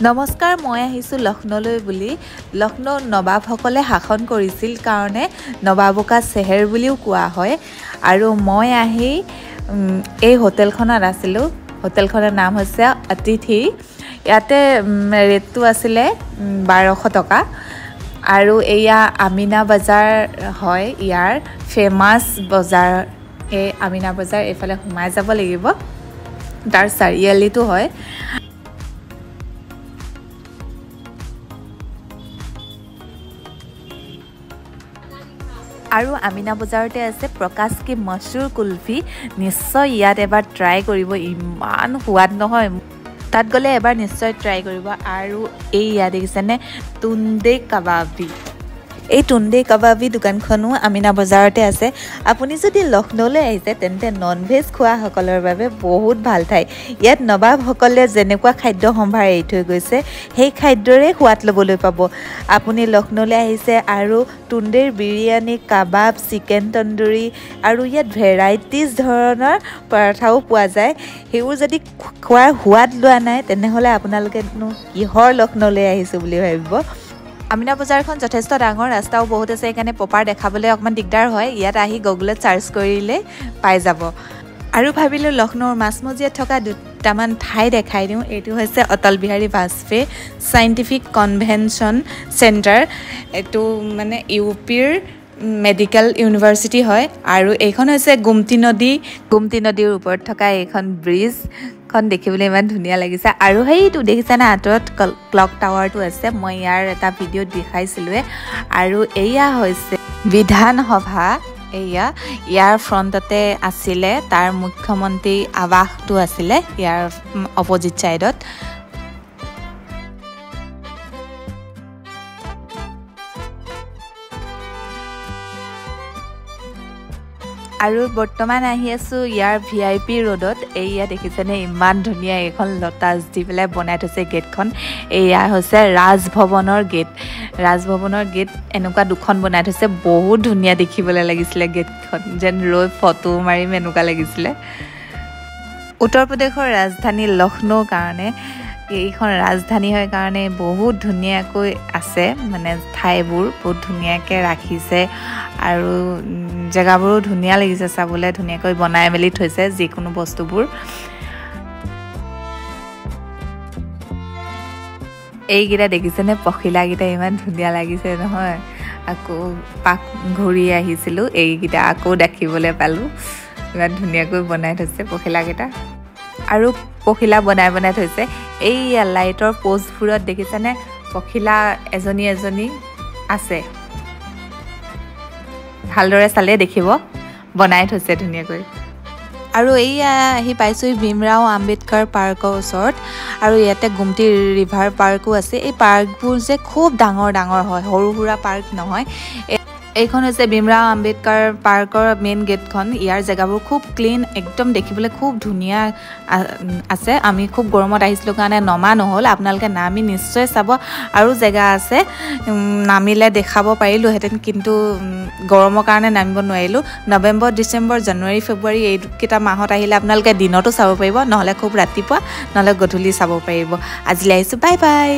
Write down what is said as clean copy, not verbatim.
নমস্কাৰ, মই আহিছোঁ লক্ষ্ণৌলৈ বুলি। লক্ষ্ণৌ নবাবসকলে শাসন কৰিছিল কাৰণে নবাবো কা চেহেৰ বুলিও কোৱা হয়। আৰু মই আহি এই হোটেলখনত আছিলোঁ। হোটেলখনৰ নাম হৈছে অতিথি। ইয়াতে ৰেটটো আছিলে 1200 টকা। আৰু এয়া আমিনা বজাৰ হয়, ইয়াৰ ফেমাছ বজাৰ। এই আমিনা বজাৰ এইফালে সোমাই যাব লাগিব, তাৰ চাৰিআলিটো হয়। আৰু আমিনা বজাৰতে আছে প্ৰকাশ কি মচুৰ কুলফি। নিশ্চয় ইয়াত এবাৰ ট্ৰাই কৰিব, ইমান সোৱাদ নহয়। তাত গ'লে এবাৰ নিশ্চয় ট্ৰাই কৰিব। আৰু এই ইয়াত দেখিছেনে টুণ্ডে কাবাবি। এই টুণ্ডে কাবাবি দোকানখনো আমিনা বজাৰতে আছে। আপুনি যদি লক্ষ্ণৌলৈ আহিছে তেন্তে নন ভেজ খোৱাসকলৰ বাবে বহুত ভাল ঠাই। ইয়াত নবাবসকলে যেনেকুৱা খাদ্য সম্ভাৰ এৰি থৈ গৈছে সেই খাদ্যৰে সোৱাদ ল'বলৈ পাব। আপুনি লক্ষ্ণৌলৈ আহিছে আৰু টুণ্ডেৰ বিৰিয়ানী, কাবাব, চিকেন তন্দুৰী আৰু ইয়াত ভেৰাইটিজ ধৰণৰ পৰঠাও পোৱা যায়। সেইবোৰ যদি খোৱাৰ সোৱাদ লোৱা নাই তেনেহ'লে আপোনালোকেনো কিহৰ লক্ষ্ণৌলৈ আহিছোঁ বুলি ভাবিব। আমিনা বজাৰখন যথেষ্ট ডাঙৰ, ৰাস্তাও বহুত আছে, সেইকাৰণে প্ৰপাৰ দেখাবলৈ অকণমান দিগদাৰ হয়। ইয়াত আহি গুগলত চাৰ্চ কৰিলে পাই যাব। আৰু ভাবিলোঁ লক্ষ্ণৌৰ মাজমজিয়াত থকা দুটামান ঠাই দেখাই দিওঁ। এইটো হৈছে Atal Bihari Vajpayee scientific convention centre. এইটো মানে UPৰ মেডিকেল ইউনিভাৰ্চিটি হয়। আৰু এইখন হৈছে গোমতী নদী। গোমতী নদীৰ ওপৰত থকা এইখন ব্ৰিজখন দেখিবলৈ ইমান ধুনীয়া লাগিছে। আৰু সেইটো দেখিছেনে আঁতৰত ক্লক টাৱাৰটো আছে, মই ইয়াৰ এটা ভিডিঅ'ত দেখাইছিলোঁৱে। আৰু এয়া হৈছে বিধানসভা। ইয়াৰ ফ্ৰণ্টতে আছিলে তাৰ মুখ্যমন্ত্ৰী আৱাসটো আছিলে ইয়াৰ অপজিট ছাইডত। আৰু বৰ্তমান আহি আছোঁ ইয়াৰ VIP ৰোডত। এয়া দেখিছেনে ইমান ধুনীয়া এইখন লতাজ দি পেলাই বনাই থৈছে গেটখন। এয়া হৈছে ৰাজভৱনৰ গেট। ৰাজভৱনৰ গেট এনেকুৱা দুখন বনাই থৈছে, বহুত ধুনীয়া দেখিবলৈ লাগিছিলে গেটখন, যেন ৰৈ ফটো মাৰিম এনেকুৱা লাগিছিলে। উত্তৰ প্ৰদেশৰ ৰাজধানী লক্ষ্ণৌ কাৰণে এইখন ৰাজধানী হয় কাৰণে বহুত ধুনীয়াকৈ আছে, মানে ঠাইবোৰ বহুত ধুনীয়াকৈ ৰাখিছে। আৰু জেগাবোৰো ধুনীয়া লাগিছে চাবলৈ, ধুনীয়াকৈ বনাই মেলি থৈছে যিকোনো বস্তুবোৰ। এইকেইটা দেখিছেনে পখিলাকেইটা ইমান ধুনীয়া লাগিছে নহয়। আকৌ পাক ঘূৰি আহিছিলোঁ, এইকেইটা আকৌ দেখিবলৈ পালোঁ। ইমান ধুনীয়াকৈ বনাই থৈছে পখিলাকেইটা। আৰু পখিলা বনাই থৈছে। এই লাইটৰ পোষ্টবোৰত দেখিছেনে পখিলা এজনী এজনী আছে, ভালদৰে চালে দেখিব, বনাই থৈছে ধুনীয়াকৈ। আৰু এইয়া আহি পাইছোঁ ভীমৰাও আম্বেদকাৰ পাৰ্কৰ ওচৰত। আৰু ইয়াতে গোমতী ৰিভাৰ পাৰ্কো আছে। এই পাৰ্কবোৰ যে খুব ডাঙৰ ডাঙৰ হয়, সৰু সুৰা পাৰ্ক নহয়। এইখন হৈছে ভীমৰাও আম্বেদকাৰ পাৰ্কৰ মেইন গেটখন। ইয়াৰ জেগাবোৰ খুব ক্লিন, একদম দেখিবলৈ খুব ধুনীয়া আছে। আমি খুব গৰমত আহিছিলোঁ কাৰণে নমা নহ'ল, আপোনালোকে নামি নিশ্চয় চাব। আৰু জেগা আছে, নামিলে দেখাব পাৰিলোঁহেঁতেন, কিন্তু গৰমৰ কাৰণে নামিব নোৱাৰিলোঁ। নৱেম্বৰ, ডিচেম্বৰ, জানুৱাৰী, ফেব্ৰুৱাৰী এইকেইটা মাহত আহিলে আপোনালোকে দিনতো চাব পাৰিব, নহ'লে খুব ৰাতিপুৱা নহ'লে গধূলি চাব পাৰিব। আজিলৈ আহিছোঁ, বাই বাই।